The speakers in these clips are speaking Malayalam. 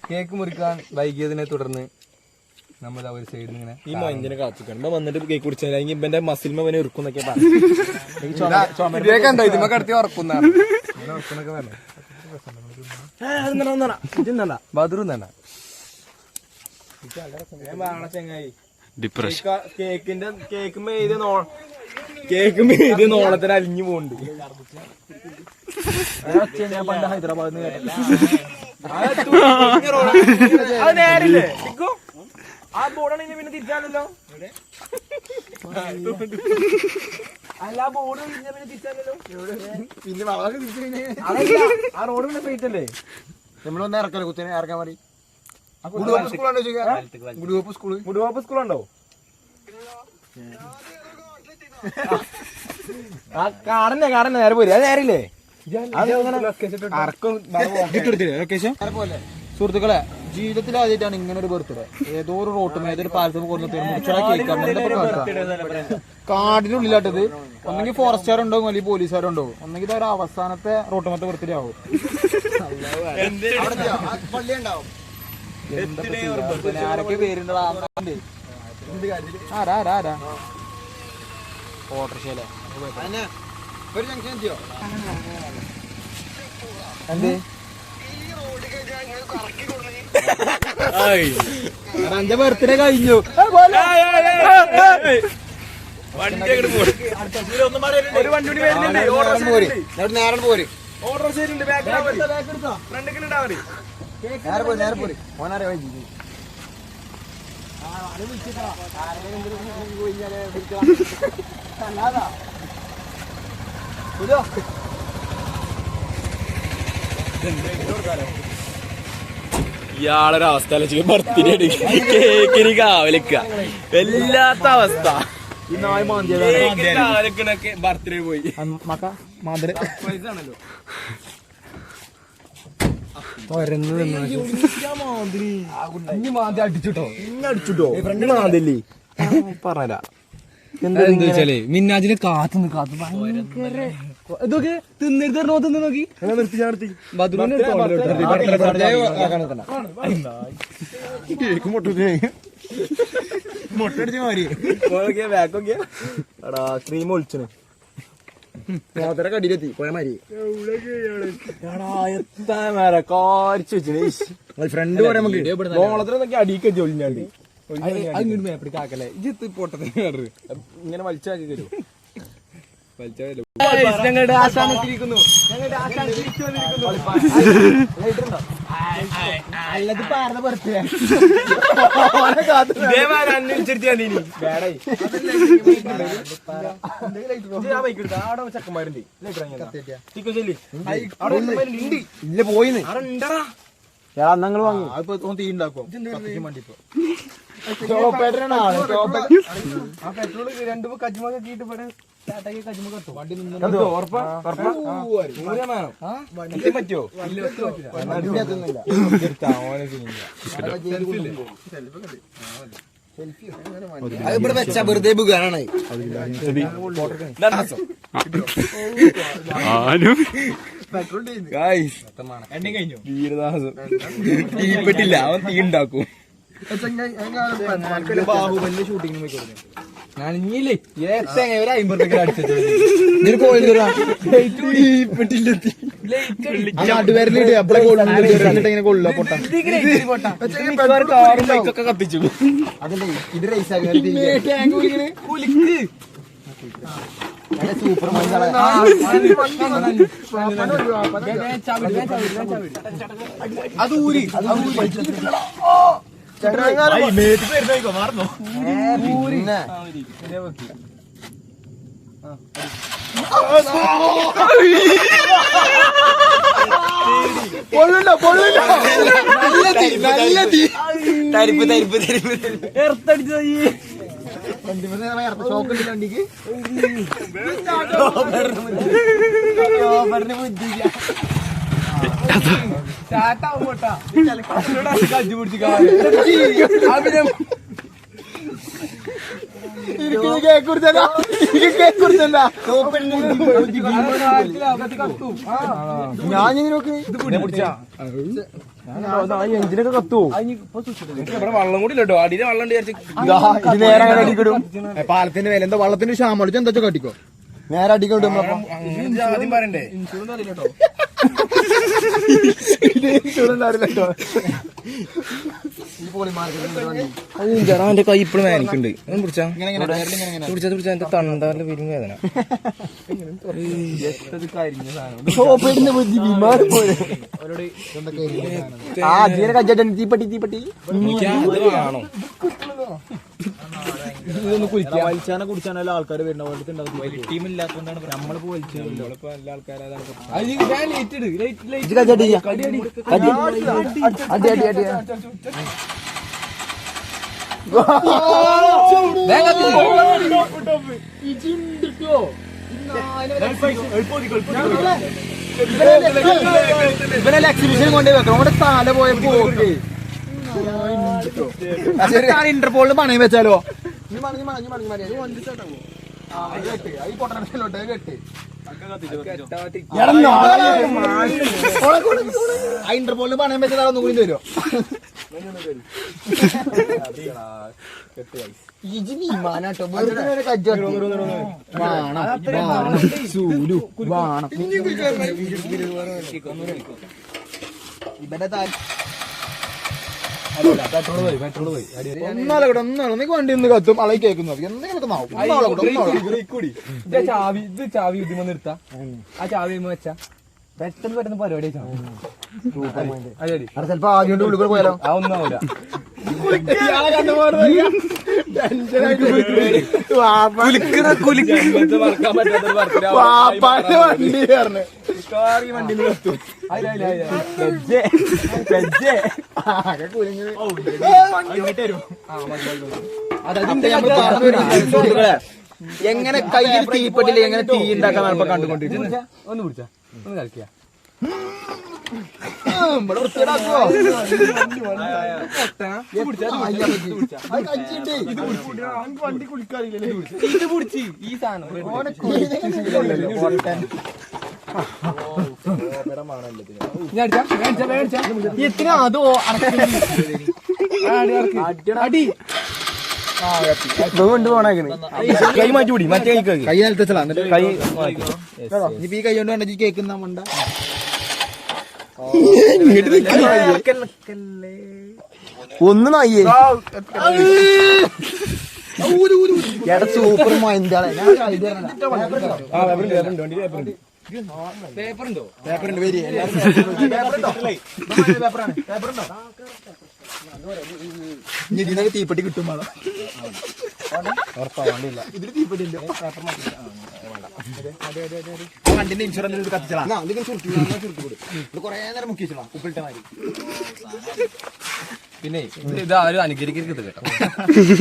കേക്ക് മുറിക്കാൻ വൈകിയതിനെ തുടർന്ന് നമ്മൾ ഒരു സൈഡിൽ ഇങ്ങനെ ഈ മഞ്ഞിനെ കാത്തിക്കണം വന്നിട്ട് കേക്ക് കുടിച്ചാൽ ഇവന്റെ മസിൽമ അവനെ ഇറുക്കുന്നൊക്കെ കടത്തി ഉറക്കുന്നതാണ് ബദറും തന്നെ ചെങ്ങായി ഡിപ്രഷൻ കേക്ക് നോളത്തിന് അലിഞ്ഞു പോണ്ട് പണ്ട് ഹൈദരാബാദ് നേരില്ലേ ആ ബോർഡാണെങ്കിൽ പിന്നെ തിരിച്ചാലല്ലോ അല്ല ആ ബോർഡ് പിന്നെ തിരിച്ചാലല്ലോ പിന്നെ ആ റോഡ് പിന്നെ സ്ട്രീറ്റ് അല്ലേ നമ്മളൊന്ന് ഇറക്കല്ലോ കുത്തിനെ ഇറക്കാൻ മതി മുടുവാപ്പ് സ്കൂളുണ്ടോ ആ കാടന്നെ നേരെ പോരെ അത് നേരില്ലേ സുഹൃത്തുക്കളെ ജീവിതത്തിൽ ആദ്യമായിട്ടാണ് ഇങ്ങനെ ഒരു ബർത്ത്ഡേ ഏതോ ഒരു റോട്ടും ഏതൊരു പാലത്തും കാടിന്റെ ഉള്ളിലാട്ടത് ഒന്നെങ്കിൽ ഫോറസ്റ്റുകാരുണ്ടാവും അല്ലെങ്കിൽ പോലീസുകാരുണ്ടാവും ഒന്നെങ്കിൽ ഒരു അവസാനത്തെ റോട്ടുമത്തെ ബർത്ത്ഡേ ആവും ആരൊക്കെ പേരുണ്ടോ ആരാ ഓട്ടർഷല്ലേ എന്തേ എന്റെ ബർത്ത്ഡേ കഴിഞ്ഞു നേരം പോര് ഓനാരെ ഇയാളൊരു അവസ്ഥ ബർത്ത്ഡേ കേക്കിന് കാവലിക്ക വല്ലാത്ത അവസ്ഥ ബർത്ത്ഡേ പോയി മാതൃ അടിച്ചിട്ടോ മാതില്ലേ പറഞ്ഞ എന്താ വെച്ചാലേ മിന്നാജിനെ കാത്തു ഭയങ്കര ഇതൊക്കെ തിന്നിരുന്നോ തിന്ന് നോക്കി കേക്ക് മുട്ടടിച്ച് മാറി ബാക്കൊക്കെ ക്രീം ഒളിച്ചണ് മോതര കടിയിലെത്തി പോയ മാതിരി കാരിച്ചു വെച്ചു ഫ്രണ്ട് പറയാൻ നമുക്ക് ഓളത്തിനൊക്കെ അടിയൊക്കെ ജോലിഞ്ഞാണ്ട് മേപ്പിടിക്കാക്കല്ലേ ഇജ്ജ് പൊട്ടത്തിന് ഇങ്ങനെ വലിച്ചാക്കി തരും ആശാനെത്തിയിരിക്കുന്നു അല്ലത് പാർന്ന ബർത്ത്ഡേ ചെക്കന്മാരുണ്ട് ഇല്ല പോയിന്ന് അന്നങ്ങൾ വാങ്ങി അതിപ്പോ തീ ഉണ്ടാക്കും വണ്ടിപ്പോ ആ പെട്രോള് രണ്ടു കജ്മൊക്കെ കീട്ട് ഇവിടെ സ്റ്റാർട്ടാക്കി കജ്മ കത്തും വണ്ടി പറ്റുമോ ഇവിടെ വെച്ചാ വെറുതെ ബുഗാനാണ് എണ്ണ കഴിഞ്ഞു തീപ്പെട്ടില്ല അവൻ തീ ഉണ്ടാക്കും ബാഹുബലിന്റെ ഷൂട്ടിങ്ങിന് പോയി നനഞ്ഞില്ലേ ഒരു 50 നടുവരലിട്ട് അപ്പളെ ഇങ്ങനെ കൊള്ളുക പൊട്ടാ കത്തിച്ചു അതല്ലേ ഇത് സൂപ്പർ അത് ഊരി ചോക്കില്ല വണ്ടിക്ക് കജ്ജു പിടിച്ച് ഞാനിങ്ങനെ എഞ്ചിനൊക്കെ കത്തുവോ? ഇവിടെ വെള്ളം കൂടി ഇല്ലോ അടിയിലെ വെള്ളം ഉണ്ട് ഇത് നേരെ അങ്ങനെ അടിക്കിടും. പാലത്തിന്റെ മേലെ എന്താ വള്ളത്തിന് ക്ഷാമം അടിച്ചു എന്താ കട്ടിക്കോ നേരെ അടിക്കിടും. ആദ്യം പറയണ്ടേ എന്റെ കൈ ഇപ്പോഴും വേദനിക്കുന്നുണ്ട്. പിടിച്ചാ തണ്ടാറിന്റെ പേരും വേദന. തീപ്പട്ടി ആണോ ഇതൊന്ന് കുളിക്കാം. വലിച്ചാനെ കുടിച്ചാണല്ലോ ആൾക്കാർ വരുന്ന ടീമില്ലാത്തതുകൊണ്ടാണ് നമ്മളിപ്പോ വലിച്ചല്ലോ. നല്ല ആൾക്കാരാണ്. ഇവനെല്ലാം എക്സിബിഷൻ കൊണ്ടേ വെക്കണം. അവിടെ തല പോയ പോക്ക് ഇന്റർപോളിൽ പണയം വെച്ചാലോ? ഇന്റർപോളിൽ പണയം വെച്ചാൽ ഒന്നും കൂടി തരുമോ? ഒന്നാളെ വണ്ടി ഒന്ന് കത്തും അളയി കേൾക്കുന്നു ചാവി ഉദ്യമം നിർത്താം. ആ ചാവി വെച്ചാ പെട്ടെന്ന് പരിപാടി ചിലപ്പോ ആദ്യം ഉള്ളിൽ പോയാലോ? ആ ഒന്നാവൂല. വണ്ടി കത്തും. എങ്ങനെ കയ്യിൽ തീപ്പെട്ടില്ല എങ്ങനെ തീ ഉണ്ടാക്കാൻ ഇപ്പൊ കണ്ടുകൊണ്ടിരിക്കുന്നത്. ഒന്ന് പിടിച്ചാ ഒന്ന് കളിക്കുക. ഈ സാധനം അതോ അടി കൈ മാറ്റി പിടി. മറ്റേ കൈ നിലത്തച്ചാ കൈ ഈ കൈ കൊണ്ട് കേൾക്കുന്ന മണ്ട ഒന്ന് നായേ സൂപ്പർ മൈൻഡാണ്. പേപ്പറുണ്ടോ? പേപ്പറുണ്ട് വരി ഇതിനൊക്കെ തീപ്പെട്ടി കിട്ടും. ഇതിന് തീപ്പെട്ടി വണ്ടിന്റെ ഇൻഷുറൻസ് കത്തിച്ചാ കൊറേ നേരം മുക്കിച്ചാ ഉപ്പിട്ട മാതിരി. പിന്നെ ഇത് ആരും അനുകരിക്കരുത് കേട്ടോ.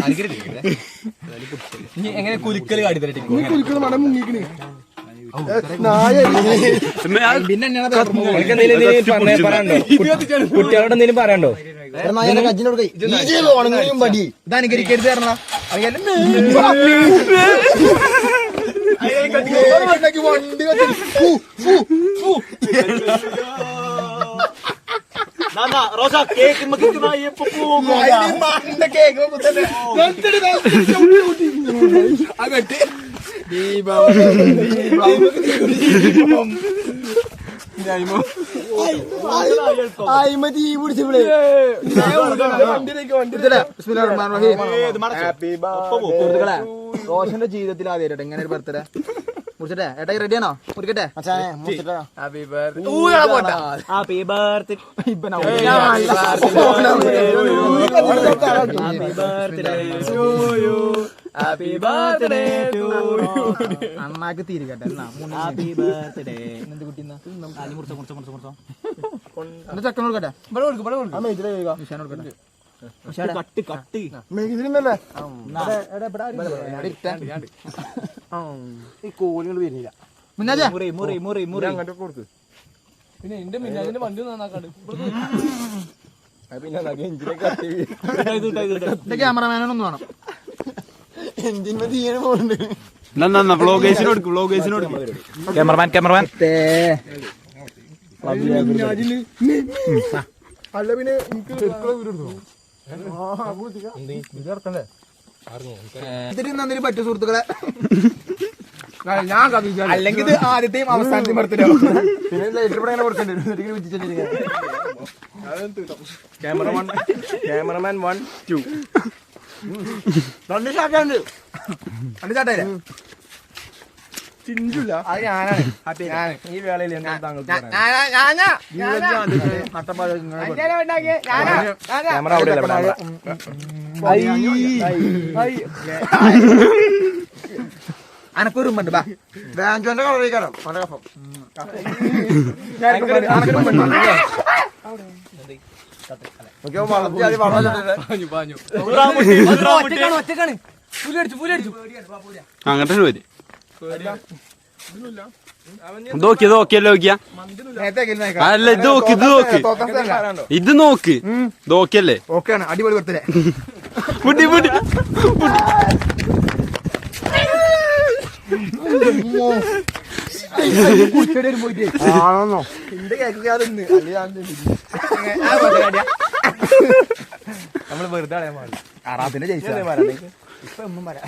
അനുകരിക്കരുത്. എങ്ങനെ കുലുക്കല് കാട്ടി തരട്ടെ. കുട്ടികളോട് എന്തെങ്കിലും പറയാണ്ടോ? ഇത് അനുകരിക്കരുത് പറഞ്ഞ വണ്ടി റോസാ കേക്ക് റോഷന്റെ ജീവിതത്തിൽ ആദ്യമായിട്ട് എങ്ങനെ ഒരു ബർത്ത്ഡേ മുറിച്ചട്ടെ? ഏട്ടാ റെഡിയാണോ? മുറിക്കട്ടെ? Happy birthday. ഹാപ്പി ബർത്ത്ഡേ അണ്ണാക്ക് തീരുകട്ടെ. ചക്കൻ കൊടുക്കട്ടെ? കട്ട് കട്ട് ഈ കോലുകൾ വരുന്നില്ല. മുറി മുറി മുറി അങ്ങോട്ട് കൊടുക്ക്. പിന്നെ എന്റെ മിന്നാജിന്റെ വണ്ടി നന്നാക്കാണ്ട് പിന്നെ ക്യാമറമാനൊന്നും വേണം. എഞ്ചിന് തീരെ പോകുന്നുണ്ട്. ക്യാമറമാൻ അല്ല പിന്നെ എനിക്ക് ഇതിന് പറ്റു സുഹൃത്തുക്കളെ. ഞാൻ കത്തിച്ചു. അല്ലെങ്കിൽ ഇത് ആദ്യത്തെയും അവസാനത്തെയും ബർത്ത്ഡേ. പിന്നെ ലൈറ്റർ ഇവിടെ അങ്ങനെ കൊടുക്കേണ്ടി വരും. ക്യാമറമാൻ 1 2 രണ്ട് ഷാട്ടുണ്ട്. രണ്ട് ചാട്ടയില്ലേ? ചിഞ്ചില്ല. അത് ഞാനാണ്. ഈ വേളയിൽ എന്താ താങ്കൾക്ക് പറയാൻ? ക്യാമറ അവിടെയല്ല, ഇവിടെ. അനക്കൊരു ഉമ്മണ്ട് ബാ. ബാങ്കോന്റെ കളറിക്കണം. അങ്ങനത്തെ വരി നോക്കിയത് നോക്കിയല്ലോ നോക്കിയാ അല്ല ഇത് നോക്ക് ഇത് നോക്ക് നോക്കിയല്ലേ ഓക്കെയാണ്. അടിപൊളി ബർത്ത്ഡേ. പുട്ടി പുട്ടി ആണോ എന്റെ കേൾക്കാതെ നമ്മള് വെറുതെ അറിയാൻ പാടില്ല. അറാബിനെ ജയിച്ചു. ഇപ്പൊ ഒന്നും പറയാം.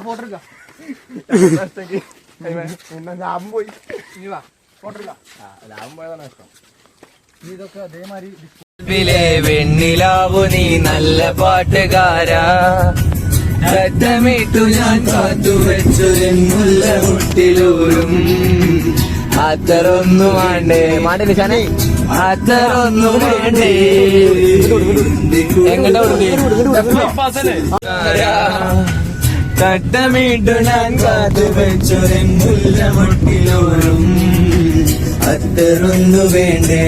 ഫോട്ടോ എടുക്കാം. ലാഭം പോയി. ഫോട്ടോ എടുക്കാം. ലാഭം പോയതാണ് ഇഷ്ടം. ഇതൊക്കെ അതേമാതിരി വെണ്ണിലാവു നീ നല്ല പാട്ടുകാരാ, രക്തമിട്ടു ഞാൻ കാത്തുവെച്ചൊരെന്നുള്ള മുട്ടിലൂരും അത്തറൊന്നു വേണ്ടേ മാണ്ടേ ചാനേ അത്തറൊന്നു വേണ്ടേ എങ്ങോട്ടാ തട്ടമിട്ടു ഞാൻ കാത്തുവെച്ചൊരെന്നുള്ള മുട്ടിലൂരും അത്തറൊന്നു വേണ്ടേ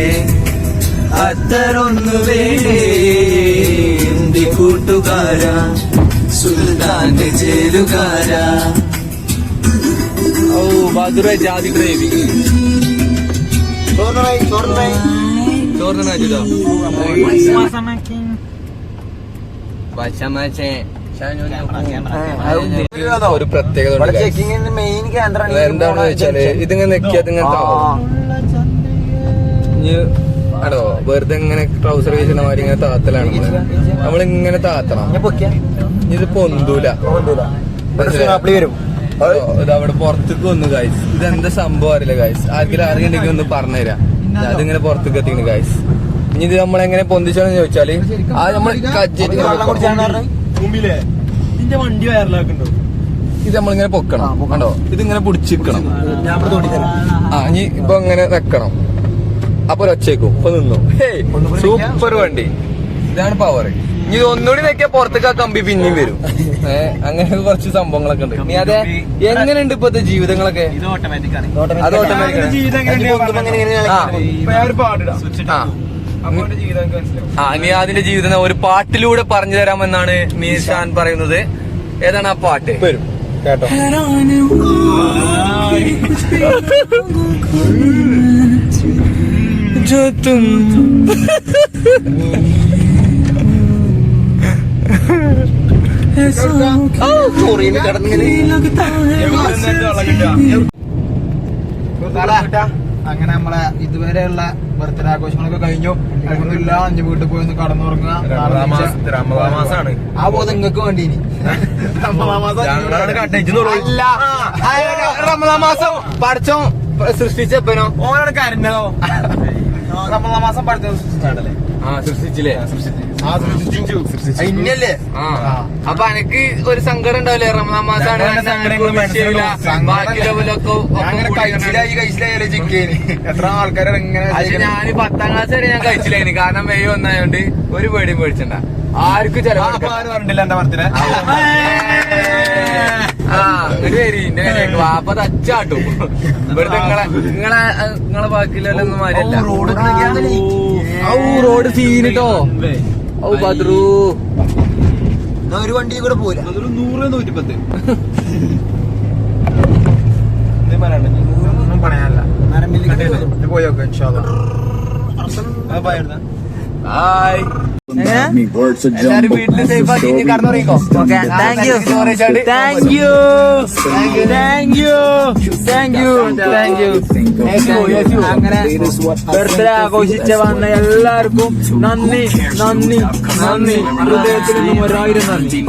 അത്തറൊന്നു വേണ്ടേ എന്റെ കൂട്ടുകാരാ സുൽത്താന്റെ ചേരുകാരാ. ഓ മധുര ജാതി ഗ്രേവി ചോറിനാ ഒരു പ്രത്യേകത മെയിൻ കേന്ദ്രം എന്താണെന്ന് വെച്ചാല് ഇതിങ്ങനെ നെക്കിയാ ഇങ്ങനെ അടോ വെറുതെ ഇങ്ങനെ ട്രൗസർ വീശുന്ന മാതിരി ഇങ്ങനെ താത്തലാണ് നമ്മളിങ്ങനെ താത്തണം. ഇത് പൊന്തൂല. ഇത് അവിടെ പുറത്തേക്ക് വന്നു ഗൈസ്. ഇതെന്താ സംഭവം അറിയില്ല ഗൈസ്. ആർക്കെങ്കിലും അറിയണ്ടെങ്കിൽ ഒന്ന് പറഞ്ഞുതരാം. അതിങ്ങനെ പുറത്തേക്ക് എത്തിക്കുന്നു ഗൈസ്. ഇനി ഇത് നമ്മളെങ്ങനെ പൊന്തിച്ചാണെന്ന് ചോദിച്ചാല് ആ നമ്മൾ വണ്ടി വയറിലാക്കുന്നുണ്ടോ? ഇത് നമ്മളിങ്ങനെ പൊക്കണം. കണ്ടോ ഇതിങ്ങനെ പിടിച്ചിരിക്കണം. ആ ഇനി ഇപ്പൊ ഇങ്ങനെ വെക്കണം. അപ്പൊ ഒച്ചേക്കും ഇപ്പൊ നിന്നു. സൂപ്പർ വണ്ടി. ഇതാണ് പവർ. ഇനി ഇത് ഒന്നുകൂടി വെക്കിയ പുറത്തേക്ക് ആ കമ്പി പിന്നെയും വരും. അങ്ങനെ കുറച്ച് സംഭവങ്ങളൊക്കെ ഉണ്ട്. നീ അതെ എങ്ങനെയുണ്ട് ഇപ്പത്തെ ജീവിതങ്ങളൊക്കെ? ഇത് ഓട്ടോമാറ്റിക് ആണ്. അത് ഓട്ടോമാറ്റിക്. ഇനി അതിന്റെ ജീവിതം ഒരു പാട്ടിലൂടെ പറഞ്ഞു തരാമെന്നാണ് മീർഷാൻ പറയുന്നത്. ഏതാണ് ആ പാട്ട്? വരും കേട്ടോ. അങ്ങനെ നമ്മളെ ഇതുവരെയുള്ള ബർത്ത്ഡേ ആഘോഷങ്ങളൊക്കെ കഴിഞ്ഞു. അതൊന്നുമില്ല. 5 വീട്ടിൽ പോയി ഒന്ന് കടന്നുറങ്ങുക. റമദാൻ മാസാണ്. ആ ബോധം നിങ്ങൾക്ക് വേണ്ടി ഇനി റമദാൻ മാസം പഠിച്ചോ സൃഷ്ടിച്ചപ്പനോ ഓനോട് കരഞ്ഞതോ? റമദാൻ മാസം പഠിച്ചത് സൃഷ്ടിച്ചാണല്ലേ? ആ സൃഷ്ടിച്ചില്ലേ? ഇന്നല്ലേ? അപ്പൊ എനിക്ക് ഒരു സങ്കടം ഉണ്ടാവില്ലേ? റമദാൻ മാസാണ് അങ്ങനെ കഴിച്ചിലായാലും ചിക്കേന് എത്ര ആൾക്കാരെ ഇങ്ങനെ. പക്ഷെ ഞാൻ 10ാം ക്ലാസ് വരെ ഞാൻ കഴിച്ചില്ലായിരുന്നു. കാരണം മെയ് ഒന്നായോണ്ട് ഒരു പേടിയും പേടിച്ചണ്ട. ആർക്കും ചെലവ് പറഞ്ഞില്ല എന്റെ ബർത്ത്ഡേ. ഇങ്ങോട്ട് വരി. എന്റെ വാപ്പ തച്ചാട്ടും. ഇവിടുത്തെ നിങ്ങളെ ബാക്കിയിലൊന്നും മാറിയല്ല. റോഡ് സീനിട്ടോ. ഔ ബദ്രു ഒരു വണ്ടി കൂടെ പോവില്ല. അതൊരു 100 110 ഒന്നും പറയാനല്ല. പോയോക്കെ ബൈ. എല്ലാരും വീട്ടില് സേഫ് ആക്കി കടന്നുറങ്ങിക്കോ. Okay thank you thank you thank you thank you thank you. അങ്ങനെ ബർത്ത്ഡേ ആഘോഷിച്ച വന്ന എല്ലാവർക്കും നന്ദി നന്ദി നന്ദി. ഹൃദയത്തിൽ നിന്നും 1000 നന്ദി.